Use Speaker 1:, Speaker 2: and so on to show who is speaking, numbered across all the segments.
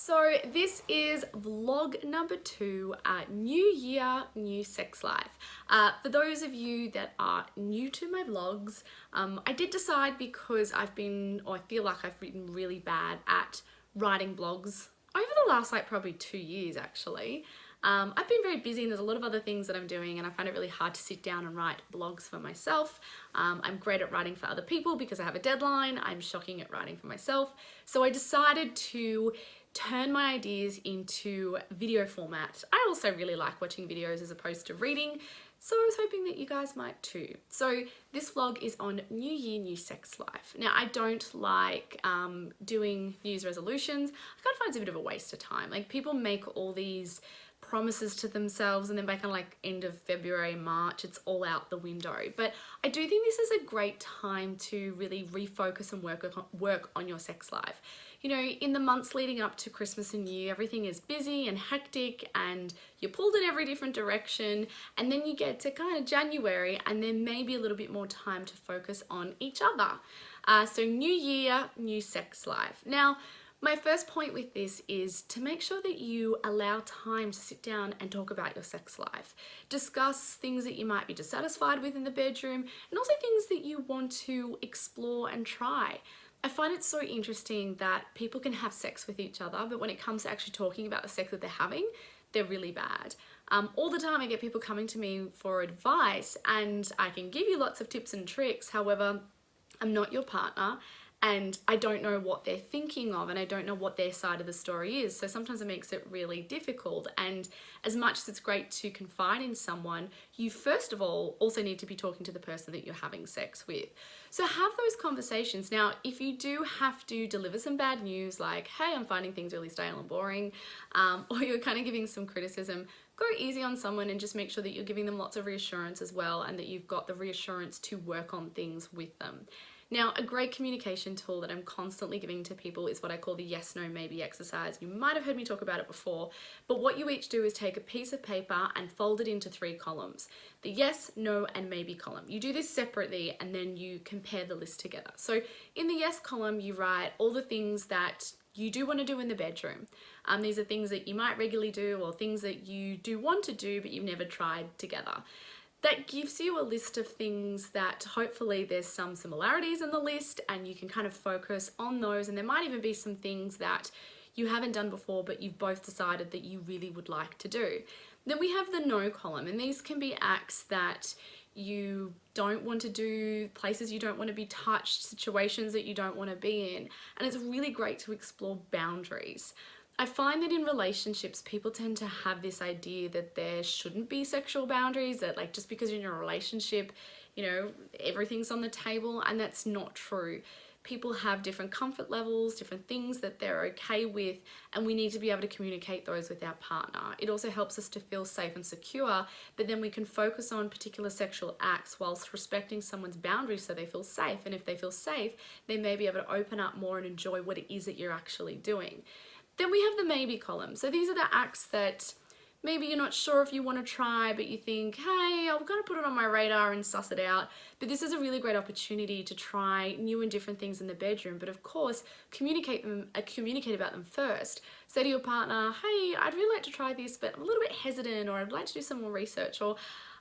Speaker 1: So this is vlog number 2, new year, new sex life. For those of you that are new to my vlogs, I did decide because I feel like I've been really bad at writing blogs over the last probably 2 years actually. I've been very busy and there's a lot of other things that I'm doing, and I find it really hard to sit down and write blogs for myself. I'm great at writing for other people because I have a deadline. I'm shocking at writing for myself. So I decided to turn my ideas into video format. I also really like watching videos as opposed to reading, so I was hoping that you guys might too. So this vlog is on New Year, New Sex Life. Now, I don't like doing New Year's resolutions. I kind of find it's a bit of a waste of time. Like, people make all these promises to themselves and then by kind of like end of February, March, it's all out the window. But I do think this is a great time to really refocus and work on your sex life. You know, in the months leading up to Christmas and New Year, everything is busy and hectic and you're pulled in every different direction, and then you get to kind of January and then maybe a little bit more time to focus on each other. So new year, new sex life. Now, my first point with this is to make sure that you allow time to sit down and talk about your sex life. Discuss things that you might be dissatisfied with in the bedroom, and also things that you want to explore and try. I find it so interesting that people can have sex with each other, but when it comes to actually talking about the sex that they're having, they're really bad. All the time I get people coming to me for advice, and I can give you lots of tips and tricks. However, I'm not your partner, and I don't know what they're thinking of, and I don't know what their side of the story is. So sometimes it makes it really difficult. And as much as it's great to confide in someone, you first of all also need to be talking to the person that you're having sex with. So have those conversations. Now, if you do have to deliver some bad news, like, hey, I'm finding things really stale and boring, or you're kind of giving some criticism, go easy on someone and just make sure that you're giving them lots of reassurance as well, and that you've got the reassurance to work on things with them. Now, a great communication tool that I'm constantly giving to people is what I call the yes, no, maybe exercise. You might have heard me talk about it before, but what you each do is take a piece of paper and fold it into 3 columns. The yes, no, and maybe column. You do this separately and then you compare the list together. So in the yes column, you write all the things that you do want to do in the bedroom. These are things that you might regularly do, or things that you do want to do but you've never tried together. That gives you a list of things that hopefully there's some similarities in the list, and you can kind of focus on those, and there might even be some things that you haven't done before but you've both decided that you really would like to do. Then we have the no column, and these can be acts that you don't want to do, places you don't want to be touched, situations that you don't want to be in, and it's really great to explore boundaries. I find that in relationships, people tend to have this idea that there shouldn't be sexual boundaries, that like just because you're in a relationship, you know, everything's on the table, and that's not true. People have different comfort levels, different things that they're okay with, and we need to be able to communicate those with our partner. It also helps us to feel safe and secure, but then we can focus on particular sexual acts whilst respecting someone's boundaries so they feel safe. And if they feel safe, they may be able to open up more and enjoy what it is that you're actually doing. Then we have the maybe column. So these are the acts that maybe you're not sure if you want to try, but you think, hey, I'll kind of put it on my radar and suss it out. But this is a really great opportunity to try new and different things in the bedroom. But of course, communicate about them first. Say to your partner, hey, I'd really like to try this, but I'm a little bit hesitant, or I'd like to do some more research, or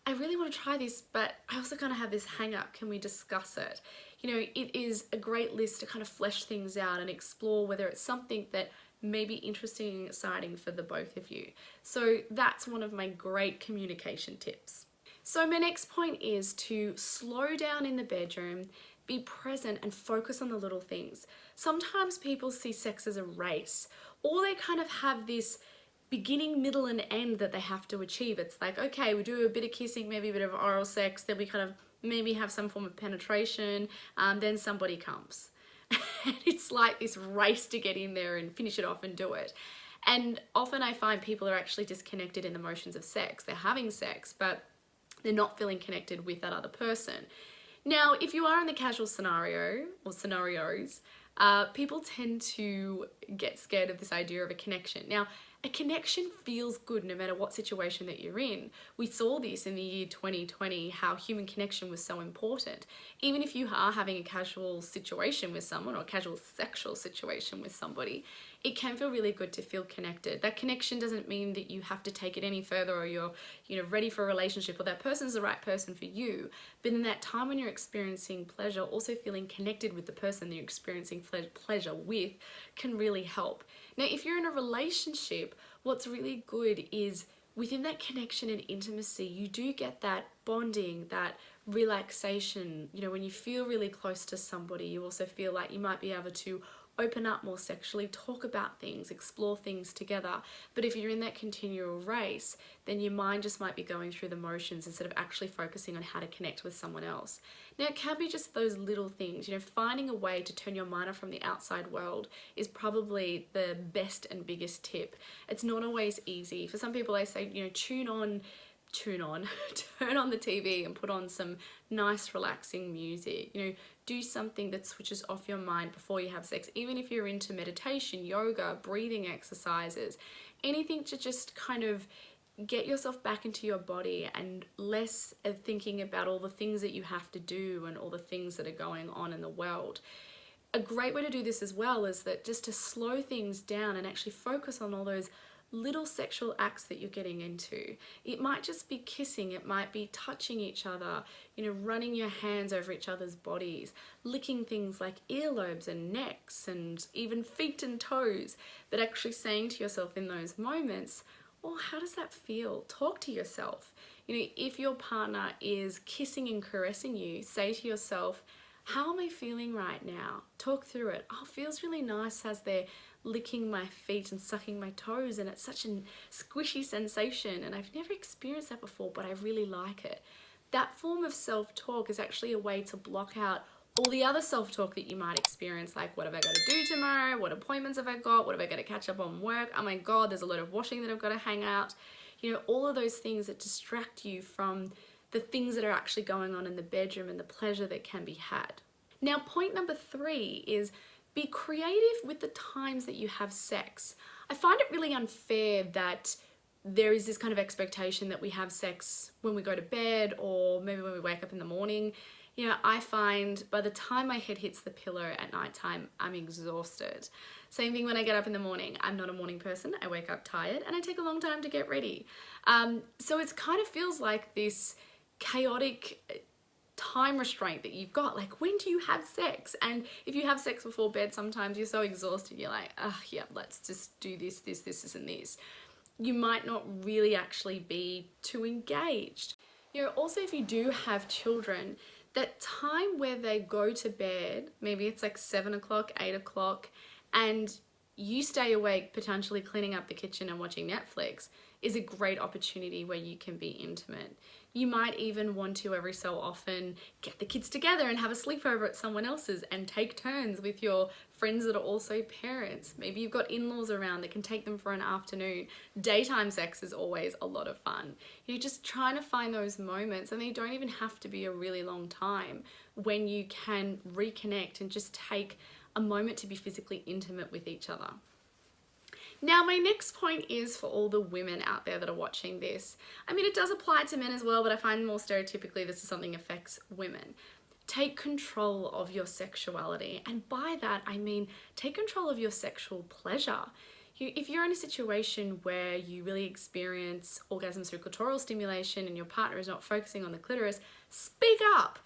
Speaker 1: I really want to try this, but I also kind of have this hang up. Can we discuss it? You know, it is a great list to kind of flesh things out and explore whether it's something that may be interesting and exciting for the both of you. So that's one of my great communication tips. So my next point is to slow down in the bedroom, be present, and focus on the little things. Sometimes people see sex as a race, or they kind of have this beginning, middle, and end that they have to achieve. It's like, okay, we do a bit of kissing, maybe a bit of oral sex, then we kind of maybe have some form of penetration, then somebody comes. And it's like this race to get in there and finish it off and do it. And often I find people are actually disconnected in the motions of sex. They're having sex, but they're not feeling connected with that other person. Now, if you are in the casual scenario or scenarios, people tend to get scared of this idea of a connection. Now, A connection feels good no matter what situation that you're in. We saw this in the year 2020, how human connection was so important. Even if you are having a casual situation with someone or a casual sexual situation with somebody, it can feel really good to feel connected. That connection doesn't mean that you have to take it any further or you're, ready for a relationship or that person's the right person for you. But in that time when you're experiencing pleasure, also feeling connected with the person that you're experiencing pleasure with can really help. Now, if you're in a relationship, what's really good is within that connection and intimacy, you do get that bonding, that relaxation. When you feel really close to somebody, you also feel like you might be able to open up more sexually, talk about things, explore things together. But if you're in that continual race, then your mind just might be going through the motions instead of actually focusing on how to connect with someone else. Now, it can be just those little things, finding a way to turn your mind off from the outside world is probably the best and biggest tip. It's not always easy. For some people, I say, turn on the TV and put on some nice relaxing music. Do something that switches off your mind before you have sex. Even if you're into meditation, yoga, breathing exercises, anything to just kind of get yourself back into your body and less of thinking about all the things that you have to do and all the things that are going on in the world. A great way to do this as well is that just to slow things down and actually focus on all those little sexual acts that you're getting into. It might just be kissing, it might be touching each other, running your hands over each other's bodies, licking things like earlobes and necks and even feet and toes, but actually saying to yourself in those moments, oh, how does that feel? Talk to yourself. If your partner is kissing and caressing you, say to yourself, how am I feeling right now? Talk through it. Oh, it feels really nice as they're licking my feet and sucking my toes, and it's such a squishy sensation, and I've never experienced that before, but I really like it. That form of self-talk is actually a way to block out all the other self-talk that you might experience, like what have I got to do tomorrow? What appointments have I got? What have I got to catch up on work? Oh my God, there's a lot of washing that I've got to hang out. All of those things that distract you from the things that are actually going on in the bedroom and the pleasure that can be had. Now, point number 3 is be creative with the times that you have sex. I find it really unfair that there is this kind of expectation that we have sex when we go to bed or maybe when we wake up in the morning. I find by the time my head hits the pillow at nighttime, I'm exhausted. Same thing when I get up in the morning. I'm not a morning person. I wake up tired and I take a long time to get ready. So it kind of feels like this chaotic time restraint that you've got, like when do you have sex? And if you have sex before bed, sometimes you're so exhausted, you're like, yeah, let's just do this, and this. You might not really actually be too engaged. Also, if you do have children, that time where they go to bed, maybe it's like 7 o'clock, 8 o'clock, and you stay awake potentially cleaning up the kitchen and watching Netflix, is a great opportunity where you can be intimate. You might even want to every so often get the kids together and have a sleepover at someone else's and take turns with your friends that are also parents. Maybe you've got in-laws around that can take them for an afternoon. Daytime sex is always a lot of fun. You're just trying to find those moments, and they don't even have to be a really long time, when you can reconnect and just take a moment to be physically intimate with each other. Now, my next point is for all the women out there that are watching this. I mean, it does apply to men as well, but I find more stereotypically this is something that affects women. Take control of your sexuality. And by that, I mean, take control of your sexual pleasure. If you're in a situation where you really experience orgasms through clitoral stimulation and your partner is not focusing on the clitoris, speak up.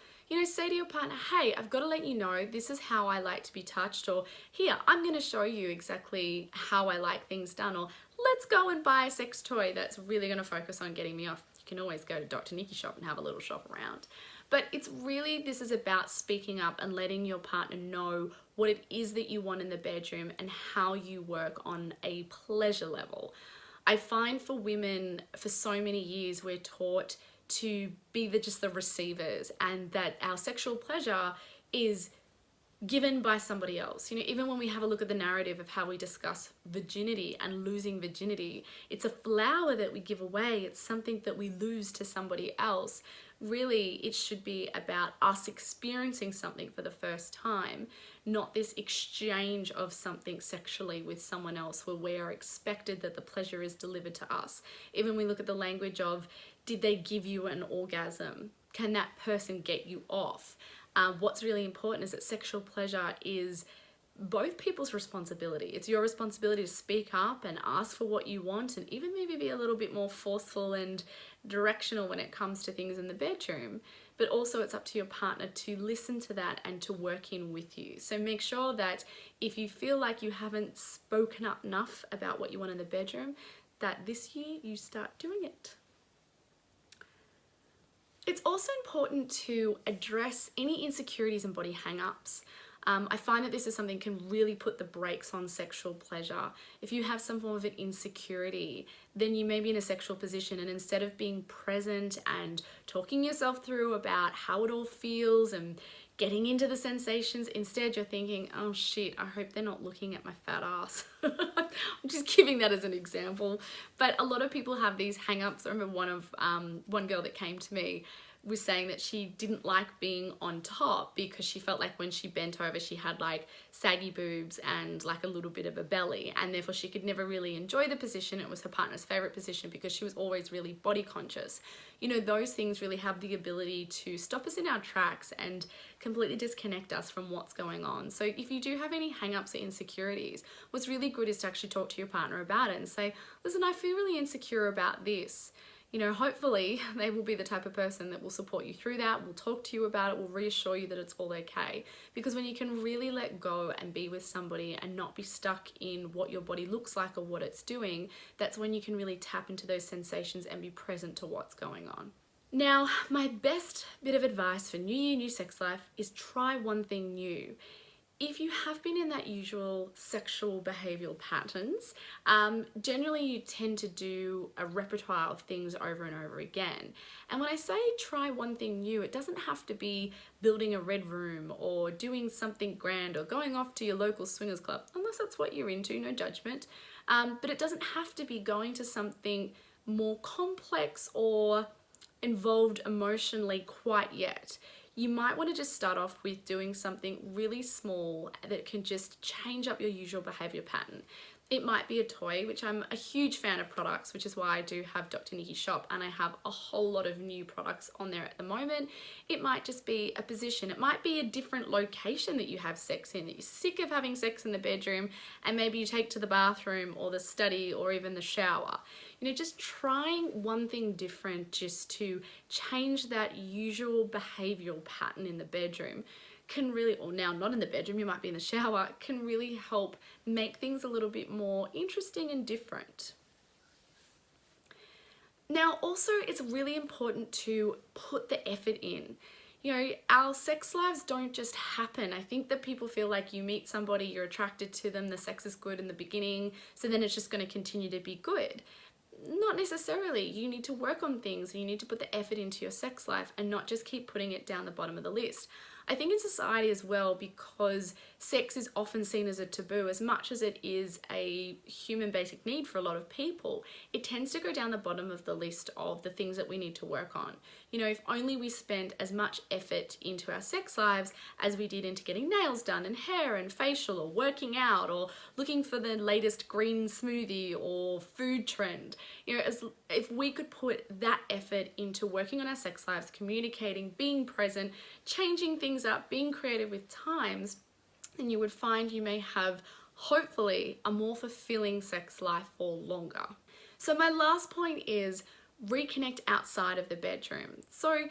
Speaker 1: Say to your partner, hey, I've got to let you know this is how I like to be touched, or here, I'm going to show you exactly how I like things done, or let's go and buy a sex toy that's really going to focus on getting me off. You can always go to Dr. Nikki shop and have a little shop around. But this is about speaking up and letting your partner know what it is that you want in the bedroom and how you work on a pleasure level. I find for women, for so many years, we're taught to be just the receivers, and that our sexual pleasure is given by somebody else. You know, even when we have a look at the narrative of how we discuss virginity and losing virginity, it's a flower that we give away. It's something that we lose to somebody else. Really, it should be about us experiencing something for the first time, not this exchange of something sexually with someone else where we are expected that the pleasure is delivered to us. Even we look at the language of, did they give you an orgasm? Can that person get you off? What's really important is that sexual pleasure is both people's responsibility. It's your responsibility to speak up and ask for what you want, and even maybe be a little bit more forceful and directional when it comes to things in the bedroom. But also it's up to your partner to listen to that and to work in with you. So make sure that if you feel like you haven't spoken up enough about what you want in the bedroom, that this year you start doing it. It's also important to address any insecurities and body hang-ups. I find that this is something that can really put the brakes on sexual pleasure. If you have some form of an insecurity, then you may be in a sexual position, and instead of being present and talking yourself through about how it all feels and getting into the sensations, instead you're thinking, oh shit, I hope they're not looking at my fat ass. I'm just giving that as an example. But a lot of people have these hang-ups. I remember one girl that came to me was saying that she didn't like being on top because she felt like when she bent over she had like saggy boobs and like a little bit of a belly, and therefore she could never really enjoy the position. It was her partner's favorite position because she was always really body conscious. You know, those things really have the ability to stop us in our tracks and completely disconnect us from what's going on. So if you do have any hang-ups or insecurities, what's really good is to actually talk to your partner about it and say, listen, I feel really insecure about this. You know, hopefully they will be the type of person that will support you through that, will talk to you about it, will reassure you that it's all okay. Because when you can really let go and be with somebody and not be stuck in what your body looks like or what it's doing, that's when you can really tap into those sensations and be present to what's going on. Now, my best bit of advice for New Year, New Sex Life is try one thing new. If you have been in that usual sexual behavioural patterns, generally you tend to do a repertoire of things over and over again. And when I say try one thing new, it doesn't have to be building a red room or doing something grand or going off to your local swingers club, unless that's what you're into, no judgment. But it doesn't have to be going to something more complex or involved emotionally quite yet. You might want to just start off with doing something really small that can just change up your usual behavior pattern. It might be a toy, which I'm a huge fan of products, which is why I do have Dr. Nikki Shop, and I have a whole lot of new products on there at the moment. It might just be a position. It might be a different location that you have sex in, that you're sick of having sex in the bedroom, and maybe you take to the bathroom or the study or even the shower. You know, just trying one thing different just to change that usual behavioral pattern in the bedroom can really, or now not in the bedroom, you might be in the shower, can really help make things a little bit more interesting and different. Now, also, it's really important to put the effort in. You know, our sex lives don't just happen. I think that people feel like you meet somebody, you're attracted to them, the sex is good in the beginning, so then it's just going to continue to be good. Not necessarily. You need to work on things and you need to put the effort into your sex life and not just keep putting it down the bottom of the list. I think in society as well, because sex is often seen as a taboo, as much as it is a human basic need for a lot of people, it tends to go down the bottom of the list of the things that we need to work on. You know, if only we spent as much effort into our sex lives as we did into getting nails done and hair and facial or working out or looking for the latest green smoothie or food trend. You know, if we could put that effort into working on our sex lives, communicating, being present, changing things up, being creative with times, then you would find you may have, hopefully, a more fulfilling sex life for longer. So my last point is reconnect outside of the bedroom. So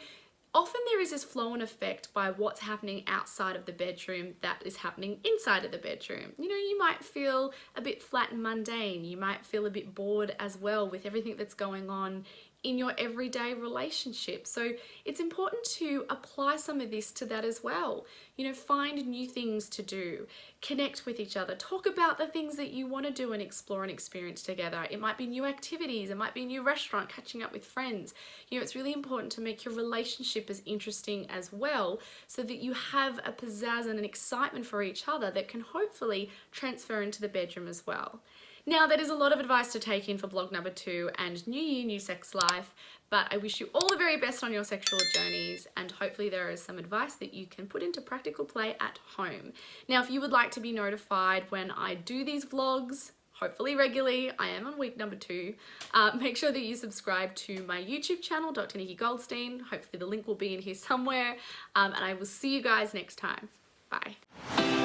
Speaker 1: often there is this flow-on effect by what's happening outside of the bedroom that is happening inside of the bedroom. You know, you might feel a bit flat and mundane. You might feel a bit bored as well with everything that's going on in your everyday relationship. So it's important to apply some of this to that as well. You know, find new things to do, connect with each other, talk about the things that you want to do and explore and experience together. It might be new activities, it might be a new restaurant, catching up with friends. You know, it's really important to make your relationship as interesting as well, so that you have a pizzazz and an excitement for each other that can hopefully transfer into the bedroom as well. Now, that is a lot of advice to take in for vlog number 2 and New Year, New Sex Life, but I wish you all the very best on your sexual journeys, and hopefully there is some advice that you can put into practical play at home. Now, if you would like to be notified when I do these vlogs, hopefully regularly, I am on week number 2, make sure that you subscribe to my YouTube channel, Dr. Nikki Goldstein. Hopefully the link will be in here somewhere, and I will see you guys next time. Bye.